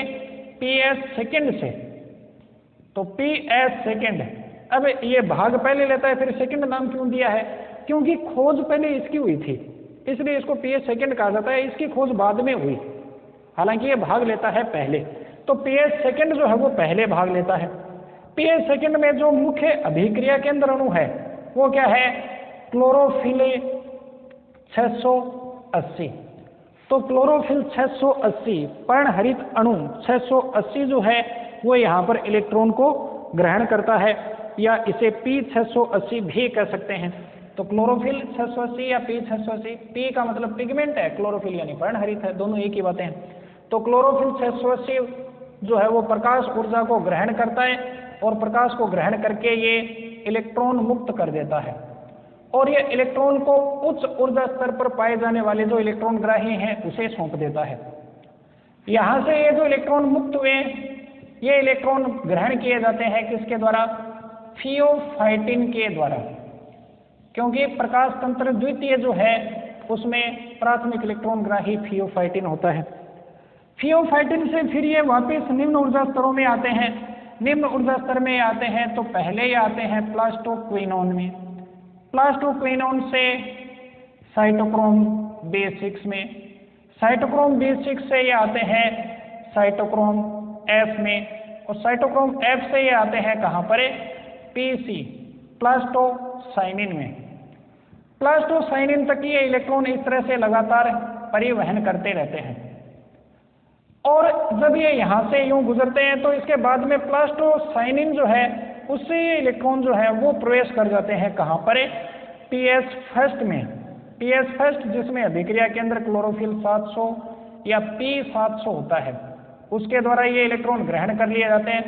PS सेकंड से। तो PS सेकंड, अब ये भाग पहले लेता है, फिर सेकंड नाम क्यों दिया है, क्योंकि खोज पहले इसकी हुई थी इसलिए इसको PS सेकंड कहा जाता है, इसकी खोज बाद में हुई, हालांकि ये भाग लेता है पहले। तो PS सेकंड जो है वो पहले भाग लेता है। PS सेकंड में जो मुख्य अभिक्रिया केंद्र अणु है वो क्या है, क्लोरोफिल 680। तो क्लोरोफिल 680 पर्णहरित अणु 680 जो है वो यहाँ पर इलेक्ट्रॉन को ग्रहण करता है, या इसे P680 भी कह सकते हैं। तो क्लोरोफिल 680 या P680, P का मतलब पिगमेंट है, क्लोरोफिल यानी पर्णहरित है, दोनों एक ही बातें हैं। तो क्लोरोफिल 680 जो है वो प्रकाश ऊर्जा को ग्रहण करता है, और प्रकाश को ग्रहण करके ये इलेक्ट्रॉन मुक्त कर देता है, और ये इलेक्ट्रॉन को उच्च ऊर्जा स्तर पर पाए जाने वाले जो इलेक्ट्रॉन ग्राही हैं उसे सौंप देता है। यहाँ से ये जो इलेक्ट्रॉन मुक्त हुए ये इलेक्ट्रॉन ग्रहण किए जाते हैं किसके द्वारा, थियोफाइटिन के द्वारा, क्योंकि प्रकाश तंत्र द्वितीय जो है उसमें प्राथमिक इलेक्ट्रॉन ग्राही थियोफाइटिन होता है। थियोफाइटिन से फिर ये वापस निम्न ऊर्जा स्तरों में आते हैं। निम्न ऊर्जा स्तर में आते हैं तो पहले ये आते हैं प्लास्टोक्विनोन में, प्लास्टोक्विनोन से साइटोक्रोम B6 में, साइटोक्रोम B6 से ये आते हैं साइटोक्रोम F में, और साइटोक्रोम F से ये आते हैं कहाँ पर, PC प्लास्टोसाइनिन में। प्लास्टोसाइनिन तक ये इलेक्ट्रॉन इस तरह से लगातार परिवहन करते रहते हैं, और जब ये यहाँ से यूं गुजरते हैं तो इसके बाद में प्लास्टोसाइनिन जो है उससे ये इलेक्ट्रॉन जो है वो प्रवेश कर जाते हैं कहाँ पर, पीएस फर्स्ट में। पीएस फर्स्ट जिसमें अभिक्रिया केंद्र क्लोरोफिल 700 या P700 होता है, उसके द्वारा ये इलेक्ट्रॉन ग्रहण कर लिए जाते हैं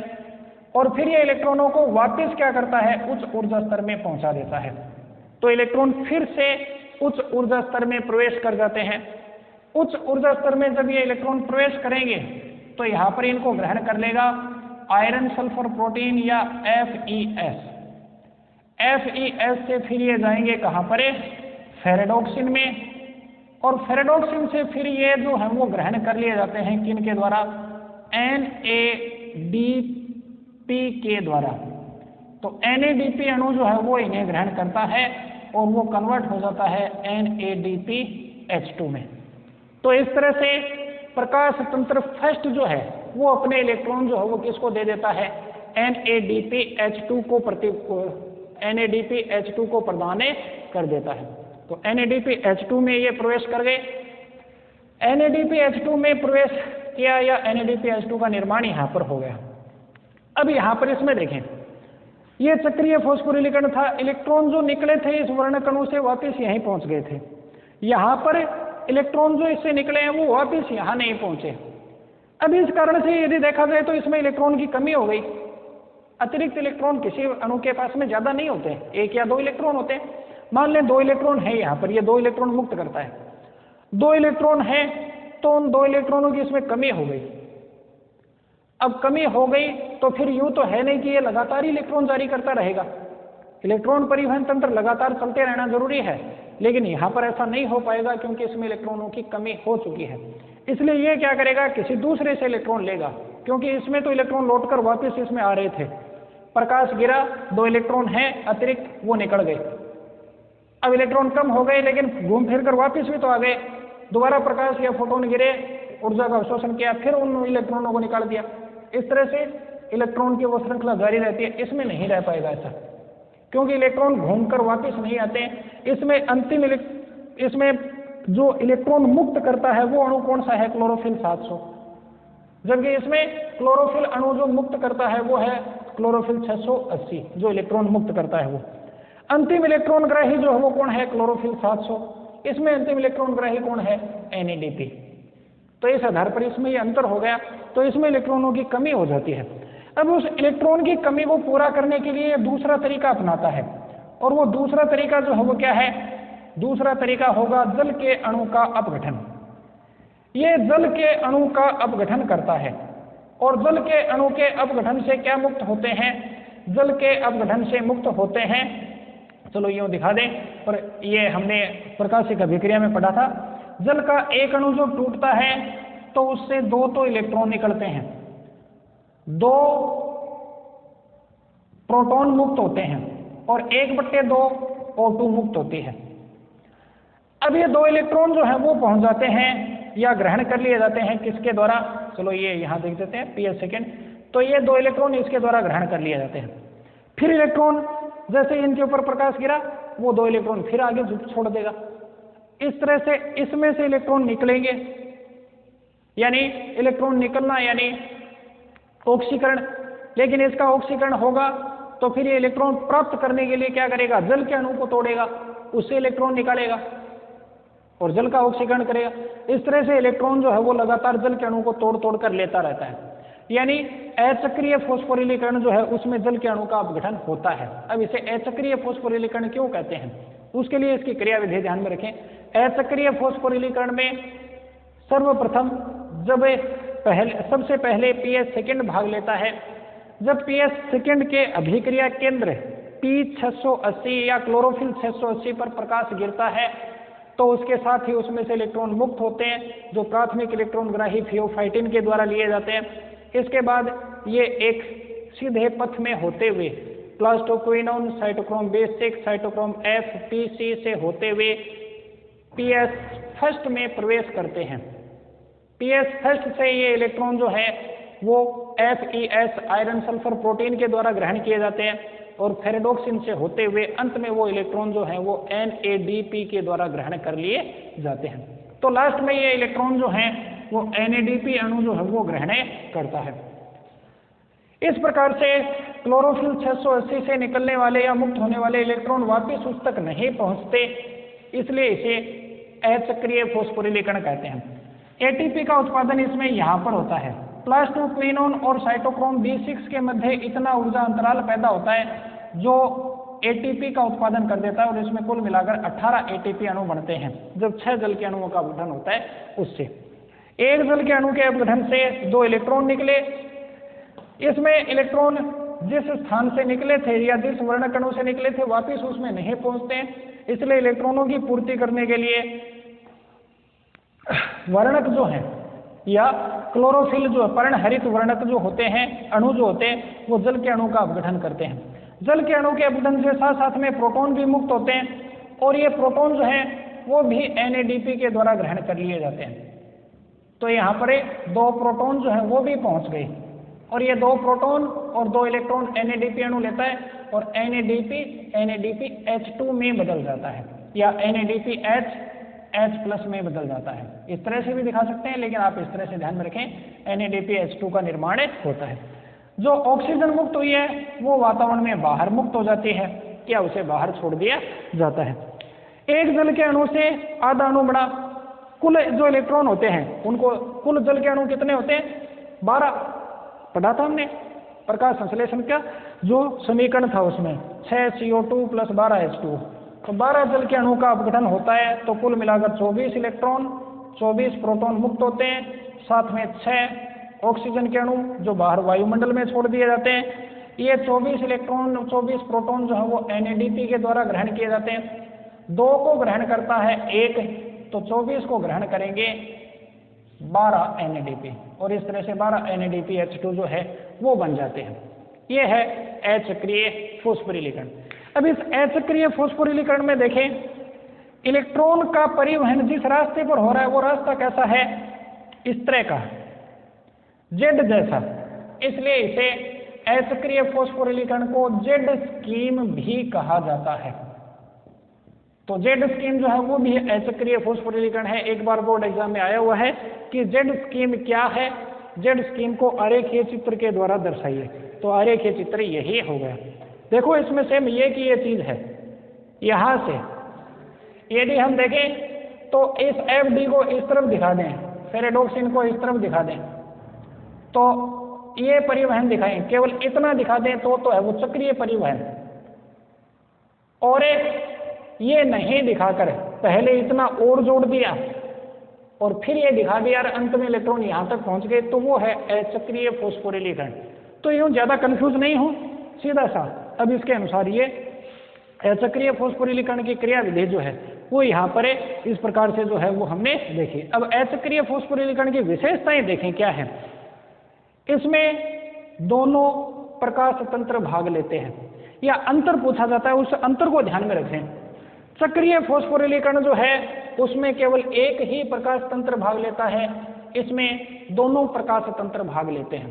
और फिर ये इलेक्ट्रॉनों को वापस क्या करता है, उच्च ऊर्जा स्तर में पहुंचा देता है। तो इलेक्ट्रॉन फिर से उच्च ऊर्जा स्तर में प्रवेश कर जाते हैं। उच्च ऊर्जा स्तर में जब ये इलेक्ट्रॉन प्रवेश करेंगे तो यहाँ पर इनको ग्रहण कर लेगा आयरन सल्फर प्रोटीन या FeS। FeS से फिर ये जाएंगे कहाँ पर, फेरेडोक्सिन में, और फेरेडोक्सिन से फिर ये जो है वो ग्रहण कर लिए जाते हैं किन के द्वारा, NADP के द्वारा। तो NADP अणु जो है वो इन्हें ग्रहण करता है और वो कन्वर्ट हो जाता है NADPH2 में। तो इस तरह से प्रकाश तंत्र फर्स्ट जो है वो अपने इलेक्ट्रॉन जो है वो किसको दे देता है, NADPH2 को प्रदान कर देता है। तो NADPH2 में ये प्रवेश कर गए, NADPH2 में प्रवेश किया या NADPH2 का निर्माण यहाँ पर हो गया। अब यहाँ पर इसमें देखें, ये चक्रीय फॉस्फोरिलीकरण था, इलेक्ट्रॉन जो निकले थे इस वर्णकणु से वापस यहीं पहुंच गए थे। यहाँ पर इलेक्ट्रॉन जो इससे निकले हैं वो वापस यहाँ नहीं पहुंचे। अब इस कारण से यदि देखा जाए तो इसमें इलेक्ट्रॉन की कमी हो गई। अतिरिक्त इलेक्ट्रॉन किसी अणु के पास में ज्यादा नहीं होते, 1 या 2 इलेक्ट्रॉन होते हैं। मान लें 2 इलेक्ट्रॉन है यहाँ पर, ये 2 इलेक्ट्रॉन मुक्त करता है, 2 इलेक्ट्रॉन है तो उन 2 इलेक्ट्रॉनों की इसमें कमी हो गई। अब कमी हो गई तो फिर यूं तो है नहीं कि ये लगातार इलेक्ट्रॉन जारी करता रहेगा, इलेक्ट्रॉन परिवहन तंत्र लगातार चलते रहना जरूरी है, लेकिन यहाँ पर ऐसा नहीं हो पाएगा क्योंकि इसमें इलेक्ट्रॉनों की कमी हो चुकी है। इसलिए ये क्या करेगा, किसी दूसरे से इलेक्ट्रॉन लेगा, क्योंकि इसमें तो इलेक्ट्रॉन लौटकर वापस इसमें आ रहे थे। प्रकाश गिरा, 2 इलेक्ट्रॉन हैं अतिरिक्त, वो निकल गए। अब इलेक्ट्रॉन कम हो गए लेकिन घूम फिर कर वापस भी तो आ गए। दोबारा प्रकाश या फोटोन गिरे, ऊर्जा का अवशोषण किया, फिर उन इलेक्ट्रॉनों को निकाल दिया। इस तरह से इलेक्ट्रॉन की वो श्रृंखला जारी रहती है। इसमें नहीं रह पाएगा ऐसा, क्योंकि इलेक्ट्रॉन घूमकर वापस नहीं आते। इसमें इसमें जो इलेक्ट्रॉन मुक्त करता है वो अणु कौन सा है, क्लोरोफिल 700, जबकि इसमें क्लोरोफिल अणु जो मुक्त करता है वो है क्लोरोफिल 680, जो इलेक्ट्रॉन मुक्त करता है वो। अंतिम इलेक्ट्रॉन ग्राही जो है वो कौन है, क्लोरोफिल 700। इसमें अंतिम इलेक्ट्रॉन ग्राही कौन है, NADP। तो इस आधार पर इसमें ये अंतर हो गया, तो इसमें इलेक्ट्रॉनों की कमी हो जाती है। अब उस इलेक्ट्रॉन की कमी को पूरा करने के लिए दूसरा तरीका अपनाता है, और वो दूसरा तरीका जो है वो क्या है, दूसरा तरीका होगा जल के अणु का अपघटन। ये जल के अणु का अपघटन करता है, और जल के अणु के अपघटन से क्या मुक्त होते हैं, जल के अपघटन से मुक्त होते हैं, चलो यूं दिखा दें, और ये हमने प्रकाशिक अभिक्रिया में पढ़ा था। जल का एक अणु जो टूटता है तो उससे 2 तो इलेक्ट्रॉन निकलते हैं, 2 प्रोटॉन मुक्त होते हैं और 1/2 O2 मुक्त होती है। अब ये 2 इलेक्ट्रॉन जो है वो पहुंच जाते हैं या ग्रहण कर लिए जाते हैं किसके द्वारा, चलो ये यहां देख देते हैं PS सेकेंड। तो ये 2 इलेक्ट्रॉन इसके द्वारा ग्रहण कर लिए जाते हैं। फिर इलेक्ट्रॉन जैसे इनके ऊपर प्रकाश गिरा, वो 2 इलेक्ट्रॉन फिर आगे छोड़ देगा। इस तरह से इसमें से इलेक्ट्रॉन निकलेंगे, यानी इलेक्ट्रॉन निकलना यानी ऑक्सीकरण। लेकिन इसका ऑक्सीकरण होगा तो फिर ये इलेक्ट्रॉन प्राप्त करने के लिए क्या करेगा, जल के अणु को तोड़ेगा, उससे इलेक्ट्रॉन निकालेगा और जल का ऑक्सीकरण करेगा। इस तरह से इलेक्ट्रॉन जो है वो लगातार जल के अणु को तोड़ तोड़ कर लेता रहता है। यानी अचक्रीय फॉस्फोरिलीकरण जो है उसमें जल के अणु का अपघटन होता है। अब इसे अचक्रीय फॉस्फोरिलीकरण क्यों कहते हैं, उसके लिए इसकी क्रियाविधि ध्यान में रखें। अचक्रीय फॉस्फोरिलीकरण में सर्वप्रथम सबसे पहले PS सेकेंड भाग लेता है। जब PS सेकेंड के अभिक्रिया केंद्र P680 या क्लोरोफिल 680 पर प्रकाश गिरता है तो उसके साथ ही उसमें से इलेक्ट्रॉन मुक्त होते हैं, जो प्राथमिक इलेक्ट्रॉन ग्राही थियोफाइटिन के द्वारा लिए जाते हैं। इसके बाद ये एक सीधे पथ में होते हुए प्लास्टोक्विनोन, साइटोक्रोम बेस6, साइटोक्रोम FPC से होते हुए PS फर्स्ट में प्रवेश करते हैं। PS फर्स्ट से ये इलेक्ट्रॉन जो है वो FeS आयरन सल्फर प्रोटीन के द्वारा ग्रहण किए जाते हैं और फेरेडोक्सिन से होते हुए अंत में वो इलेक्ट्रॉन जो है वो NADP के द्वारा ग्रहण कर लिए जाते हैं। तो लास्ट में ये इलेक्ट्रॉन जो हैं वो NADP अणु जो है वो ग्रहण करता है। इस प्रकार से क्लोरोफिल 680 से निकलने वाले या मुक्त होने वाले इलेक्ट्रॉन वापस उस तक नहीं पहुंचते, इसलिए इसे अचक्रीय फॉस्फोरिलीकरण कहते हैं। ATP का उत्पादन इसमें यहाँ पर होता है। प्लास्टोक्विनोन और साइटोक्रोम B6 के मध्य इतना ऊर्जा अंतराल पैदा होता है जो ATP का उत्पादन कर देता है और इसमें कुल मिलाकर 18 ATP अणु बनते हैं जब 6 जल के अणुओं का अपघटन होता है उससे। एक जल के अणु के अपघटन से 2 इलेक्ट्रॉन निकले। इसमें इलेक्ट्रॉन जिस स्थान से निकले थे या जिस वर्णक अणु से निकले थे वापिस उसमें नहीं पहुंचते, इसलिए इलेक्ट्रॉनों की पूर्ति करने के लिए वर्णक जो है या क्लोरोफिल जो पर्णहरित वर्णक जो होते हैं अणु जो होते हैं वो जल के अणु का अपघटन करते हैं। जल के अणु के अपघटन से साथ साथ में प्रोटॉन भी मुक्त होते हैं और ये प्रोटॉन जो है वो भी NADP के द्वारा ग्रहण कर लिए जाते हैं। तो यहाँ पर 2 प्रोटॉन जो है वो भी पहुंच गए और ये 2 प्रोटॉन और 2 इलेक्ट्रॉन NADP अणु लेता है और NADP H2 में बदल जाता है या NADP H+ में बदल जाता है। इस तरह से भी दिखा सकते हैं, लेकिन आप इस तरह से ध्यान में रखें NADP H2 का निर्माण होता है। जो ऑक्सीजन मुक्त हुई है वो वातावरण में बाहर मुक्त हो जाती है या उसे बाहर छोड़ दिया जाता है। एक जल के अणु से आधा अणु बड़ा, कुल जो इलेक्ट्रॉन होते हैं उनको कुल जल के अणु कितने होते हैं? 12 पढ़ा था हमने प्रकाश संश्लेषण का जो समीकरण था उसमें 6 CO2 + 12 H2। तो 12 जल के अणु का अपघटन होता है तो कुल मिलाकर 24 इलेक्ट्रॉन 24 प्रोटॉन मुक्त होते हैं, साथ में 6 ऑक्सीजन के अणु जो बाहर वायुमंडल में छोड़ दिए जाते हैं। ये 24 इलेक्ट्रॉन 24 प्रोटॉन जो है वो NADP के द्वारा ग्रहण किए जाते हैं। 2 को ग्रहण करता है 1, तो 24 को ग्रहण करेंगे 12 NADP और इस तरह से 12 NADP H2 जो है वो बन जाते हैं। ये है अचक्रीय फॉस्फोरिलीकरण। अब इस अचक्रीय फॉस्फोरिलीकरण में देखें इलेक्ट्रॉन का परिवहन जिस रास्ते पर हो रहा है वो रास्ता कैसा है? इस तरह का Z जैसा, इसलिए इसे अचक्रीय फॉस्फोरिलीकरण को Z स्कीम भी कहा जाता है। तो Z स्कीम जो है वो भी अचक्रीय फॉस्फोरिलीकरण है। एक बार बोर्ड एग्जाम में आया हुआ है कि Z स्कीम क्या है, Z स्कीम को आरेखीय चित्र के द्वारा दर्शाइए। तो आरेखीय चित्र यही हो गया। देखो इसमें सेम ये की ये चीज है। यहां से यदि हम देखें तो इस FD को इस तरफ दिखा दें, फेरेडोक्सिन को इस तरफ दिखा दें, तो ये परिवहन दिखाएं, केवल इतना दिखा दें तो है वो चक्रीय परिवहन। और ये नहीं दिखाकर पहले इतना और जोड़ दिया और फिर ये दिखा दिया और अंत में इलेक्ट्रॉन यहां तक पहुंच गए, तो वो है अचक्रीय फॉस्फोरिलीकरण। तो यूं ज्यादा कंफ्यूज नहीं हो, सीधा सा अब इसके अनुसार ये अचक्रीय फॉस्फोरिलीकरण की क्रिया विधि जो है वो यहाँ पर इस प्रकार से जो है वो हमने देखी। अब अचक्रीय फॉस्फोरिलीकरण की विशेषताएं देखें क्या है। इसमें दोनों प्रकाश तंत्र भाग लेते हैं या अंतर पूछा जाता है, उस अंतर को ध्यान में रखें। चक्रीय फॉस्फोरिलीकरण जो है उसमें केवल एक ही प्रकाश तंत्र भाग लेता है, इसमें दोनों प्रकाश तंत्र भाग लेते हैं।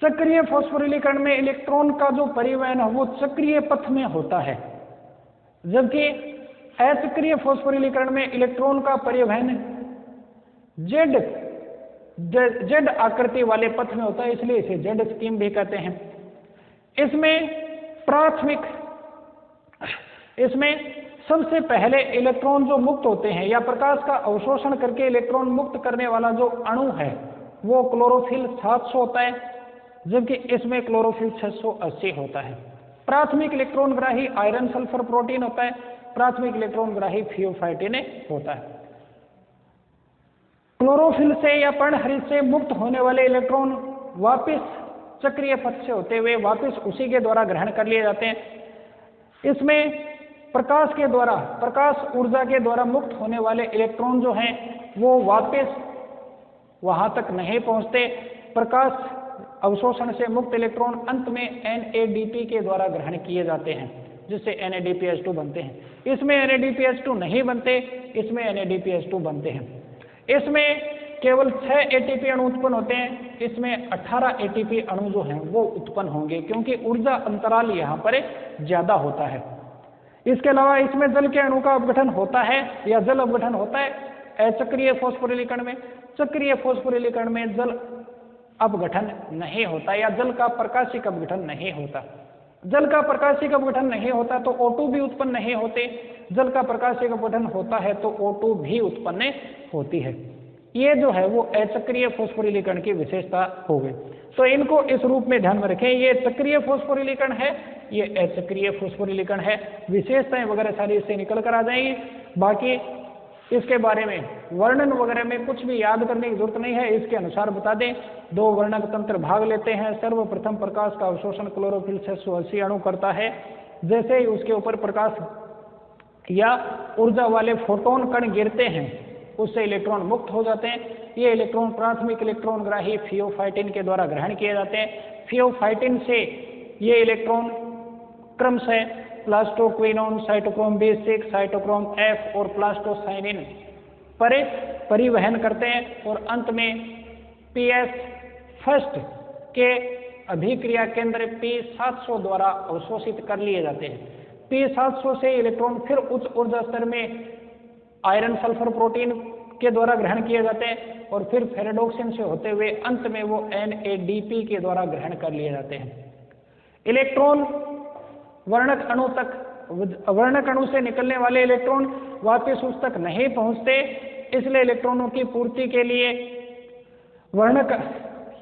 चक्रीय फॉस्फोरिलीकरण में इलेक्ट्रॉन का जो परिवहन है वो चक्रीय पथ में होता है, जबकि अचक्रीय फॉस्फोरिलीकरण में इलेक्ट्रॉन का परिवहन जेड आकृति वाले पथ में होता है, इसलिए इसे जेड स्कीम भी कहते हैं। इसमें सबसे पहले इलेक्ट्रॉन जो मुक्त होते हैं या प्रकाश का अवशोषण करके इलेक्ट्रॉन मुक्त करने वाला जो अणु है वो क्लोरोफिल 700 होता है, जबकि इसमें क्लोरोफिल 680 होता है। प्राथमिक इलेक्ट्रॉन ग्राही आयरन सल्फर प्रोटीन होता है, प्राथमिक इलेक्ट्रॉन ग्राही थियोफाइटिन होता है। क्लोरोफिल से या पर्णहरित से मुक्त होने वाले इलेक्ट्रॉन वापस चक्रीय पथ से होते हुए वापस उसी के द्वारा ग्रहण कर लिए जाते हैं। इसमें प्रकाश ऊर्जा के द्वारा मुक्त होने वाले इलेक्ट्रॉन जो हैं वो वापस वहां तक नहीं पहुंचते। प्रकाश अवशोषण से मुक्त इलेक्ट्रॉन अंत में NADP के द्वारा ग्रहण किए जाते हैं, जिससे NADPH2 बनते हैं। इसमें NADPH2 नहीं बनते, इसमें NADPH2 बनते हैं। इसमें केवल 6 ATP अणु उत्पन्न होते हैं, इसमें 18 एटीपी अणु जो हैं वो उत्पन्न होंगे, क्योंकि ऊर्जा अंतराल यहाँ पर ज्यादा होता है। इसके अलावा इसमें जल के अणु का अपघटन होता है या जल अपघटन होता है अचक्रीय फॉस्फोरिलीकरण में। चक्रीय फॉस्फोरिलीकरण में जल अपघटन नहीं होता या जल का प्रकाशिक अपघटन नहीं होता। जल का प्रकाशिक अपघटन नहीं होता तो O2 भी उत्पन्न नहीं होते, जल का प्रकाशिक अपघटन होता है तो O2 भी उत्पन्न होती है। ये जो है वो अचक्रीय फॉस्फोरिलीकरण की विशेषता हो गई। तो इनको इस रूप में ध्यान में रखें, ये चक्रीय फॉस्फोरिलीकरण है, ये अचक्रीय फॉस्फोरिलीकरण है। विशेषताएं वगैरह सारी इससे निकल कर आ जाएंगी। बाकी इसके बारे में वर्णन वगैरह में कुछ भी याद करने की जरूरत नहीं है, इसके अनुसार बता दें। 2 वर्णक तंत्र भाग लेते हैं। सर्वप्रथम प्रकाश का अवशोषण क्लोरोफिल 680 अणु करता है। जैसे ही उसके ऊपर प्रकाश या ऊर्जा वाले फोटोन कण गिरते हैं उससे इलेक्ट्रॉन मुक्त हो जाते हैं। ये इलेक्ट्रॉन प्राथमिक इलेक्ट्रॉन ग्राही फियोफाइटिन के द्वारा ग्रहण किए जाते हैं। फियोफाइटिन से ये इलेक्ट्रॉन क्रमशः plastoquinone, cytochrome B6, cytochrome F और प्लास्टोसाइनिन पर परिवहन करते हैं और अंत में PS फर्स्ट के अभिक्रिया केंद्र P700 द्वारा अवशोषित कर लिए जाते हैं। P700 से इलेक्ट्रॉन फिर उच्च ऊर्जा स्तर में आयरन सल्फर प्रोटीन के द्वारा ग्रहण किए जाते हैं और फिर फेरेडोक्सिन से होते हुए अंत में वो NADP के द्वारा ग्रहण कर लिए जाते हैं। इलेक्ट्रॉन वर्णक अणु तक, वर्णक अणु से निकलने वाले इलेक्ट्रॉन वापस उस तक नहीं पहुंचते, इसलिए इलेक्ट्रॉनों की पूर्ति के लिए वर्णक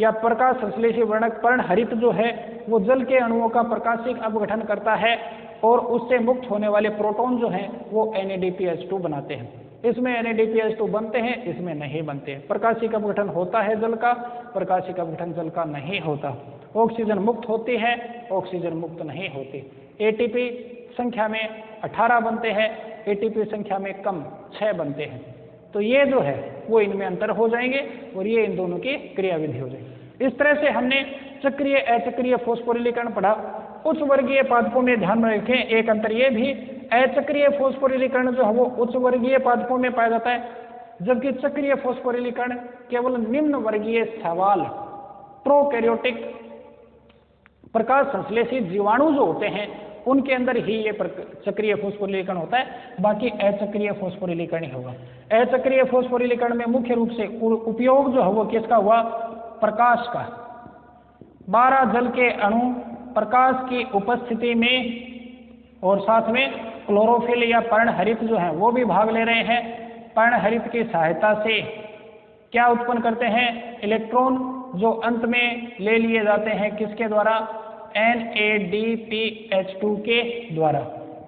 या प्रकाश संश्लेषी वर्णक पर्णहरित जो है वो जल के अणुओं का प्रकाशिक अपघटन करता है और उससे मुक्त होने वाले प्रोटॉन जो हैं वो NADPH2 बनाते हैं। इसमें NADPH2 बनते हैं, इसमें नहीं बनते। प्रकाशिक अपघटन होता है जल का, प्रकाशिक अपघटन जल का नहीं होता। ऑक्सीजन मुक्त होती है, ऑक्सीजन मुक्त नहीं होती। ATP संख्या में 18 बनते हैं, ATP संख्या में कम 6 बनते हैं। तो ये जो है वो इनमें अंतर हो जाएंगे और ये इन दोनों की क्रियाविधि हो जाएगी। इस तरह से हमने चक्रीय अचक्रीय फॉस्फोरिलीकरण पढ़ा। उच्च वर्गीय पादपों में ध्यान में रखें एक अंतर ये भी, अचक्रीय फॉस्फोरिलीकरण जो है वो उच्च वर्गीय पादपों में पाया जाता है, जबकि चक्रीय फॉस्फोरिलीकरण केवल निम्न वर्गीय शैवाल प्रोकैरियोटिक प्रकाश संश्लेषी जीवाणु जो होते हैं उनके अंदर ही ये चक्रीय फॉस्फोरिलीकरण होता है, बाकी अचक्रीय फॉस्फोरिलीकरण ही होगा। अचक्रीय फॉस्फोरिलीकरण में मुख्य रूप से उपयोग जो है वो किसका हुआ? प्रकाश का। 12 जल के अणु प्रकाश की उपस्थिति में और साथ में क्लोरोफिल या पर्णहरित जो है वो भी भाग ले रहे हैं। पर्णहरित की सहायता से क्या उत्पन्न करते हैं? इलेक्ट्रॉन जो अंत में ले लिए जाते हैं किसके द्वारा? NADPH2 के द्वारा।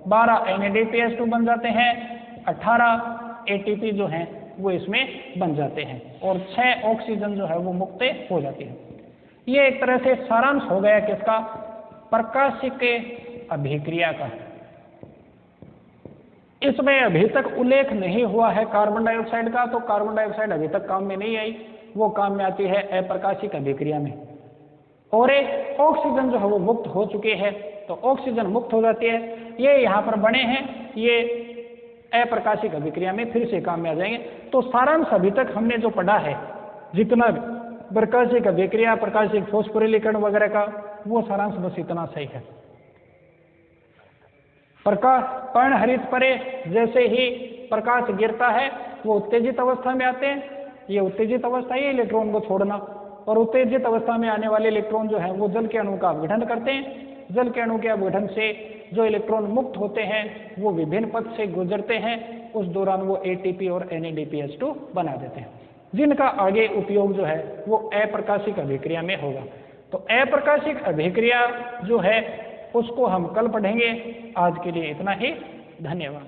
12 NADPH2 बन जाते हैं, 18 ATP जो हैं वो इसमें बन जाते हैं और 6 ऑक्सीजन जो है वो मुक्त हो जाती है। ये एक तरह से सारांश हो गया किसका? प्रकाशिक अभिक्रिया का। इसमें अभी तक उल्लेख नहीं हुआ है कार्बन डाइऑक्साइड का, तो कार्बन डाइऑक्साइड अभी तक काम में नहीं आई, वो काम में आती है अप्रकाशिक अभिक्रिया में। और एक ऑक्सीजन जो है वो मुक्त हो चुके हैं, तो ऑक्सीजन मुक्त हो जाती है। ये यहाँ पर बने हैं, ये अप्रकाशिक अभिक्रिया में फिर से काम में आ जाएंगे। तो सारांश अभी तक हमने जो पढ़ा है, जितना प्रकाशिक अभिक्रिया, प्रकाशिक फॉस्फोरिलीकरण वगैरह का, वो सारांश बस इतना सही है। पर्णहरित परे जैसे ही प्रकाश गिरता है वो उत्तेजित अवस्था में आते हैं। ये उत्तेजित अवस्था है इलेक्ट्रॉन को छोड़ना, और उत्तेजित अवस्था में आने वाले इलेक्ट्रॉन जो है वो जल के अणु का अपघटन करते हैं। जल के अणु के अपघटन से जो इलेक्ट्रॉन मुक्त होते हैं वो विभिन्न पथ से गुजरते हैं, उस दौरान वो ATP और NADPH2 बना देते हैं, जिनका आगे उपयोग जो है वो अप्रकाशिक अभिक्रिया में होगा। तो अप्रकाशिक अभिक्रिया जो है उसको हम कल पढ़ेंगे। आज के लिए इतना ही, धन्यवाद।